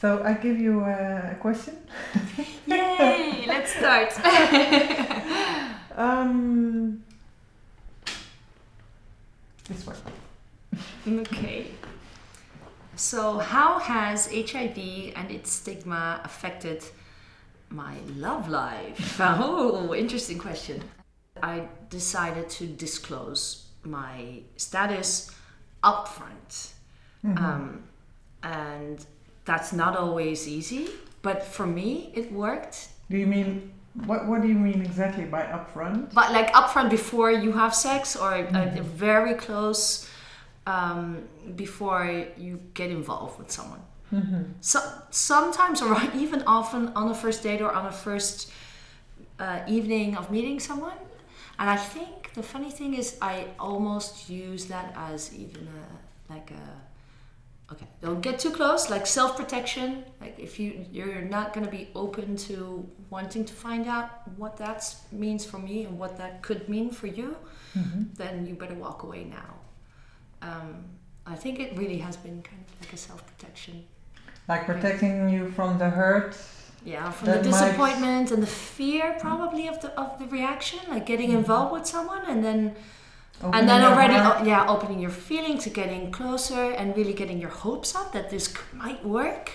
So I give you a question. Yay! Let's start. This one. Okay. So, how has HIV and its stigma affected my love life? Oh, interesting question. I decided to disclose my status upfront. And that's not always easy, but for me, it worked. Do you mean, what do you mean exactly by upfront? But like upfront before you have sex, or very close before you get involved with someone. So sometimes, or even often on a first date or on a first evening of meeting someone. And I think the funny thing is I almost use that as even okay, don't get too close, like self-protection. Like if you're not going to be open to wanting to find out what that means for me and what that could mean for you, then you better walk away now. I think it really has been kind of like a self-protection. Like protecting you from the hurt? Yeah, from the disappointment and the fear probably of the reaction, like getting involved with someone and then opening your feelings to getting closer and really getting your hopes up that this might work,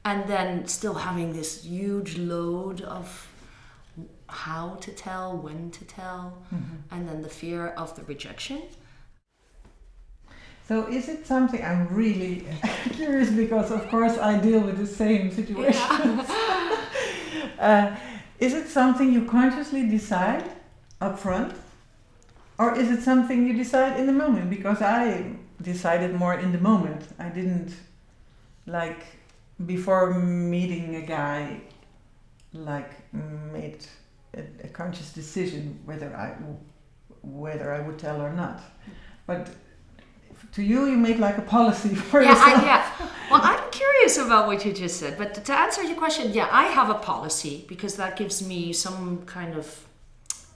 and then still having this huge load of how to tell, when to tell, and then the fear of the rejection. So is it something, I'm really curious because of course I deal with the same situations. Is it something you consciously decide up front? Or is it something you decide in the moment? Because I decided more in the moment. I didn't, like, before meeting a guy, like, made a conscious decision whether I would tell or not. But to you made like a policy for yourself. Well, I'm curious about what you just said. But to answer your question, I have a policy because that gives me some kind of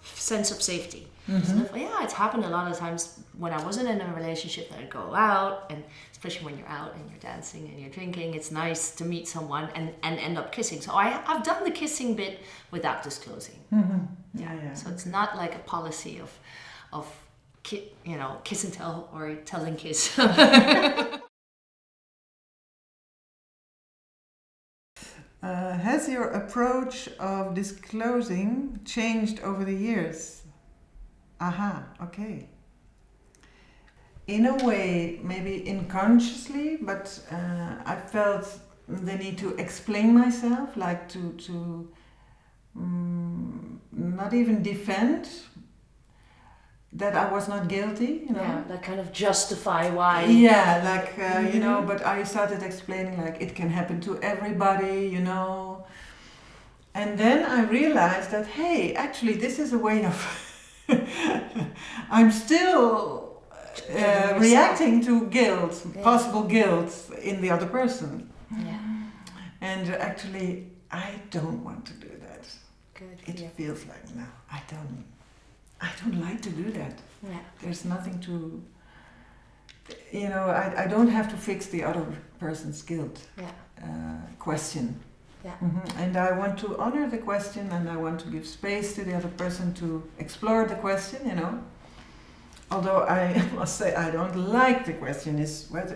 sense of safety. So it's happened a lot of times when I wasn't in a relationship that I'd go out, and especially when you're out and you're dancing and you're drinking, it's nice to meet someone and end up kissing. So I've done the kissing bit without disclosing. So it's not like a policy of kiss and tell or tell and kiss. Has your approach of disclosing changed over the years? Okay. In a way, maybe unconsciously, but I felt the need to explain myself, like to not even defend that I was not guilty, Yeah, that kind of justify why. Yeah, like, but I started explaining, like, it can happen to everybody, And then I realized that, hey, actually, this is a way of... I'm still reacting to guilt, possible guilt in the other person. Yeah. And actually, I don't want to do that. Good. It feels like, no, I don't like to do that. Yeah. There's nothing to, I don't have to fix the other person's guilt question. Yeah. And I want to honor the question, and I want to give space to the other person to explore the question, Although I must say I don't like the question is whether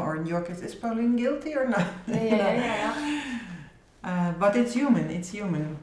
or in your case, is Pauline guilty or not? Yeah. But it's human.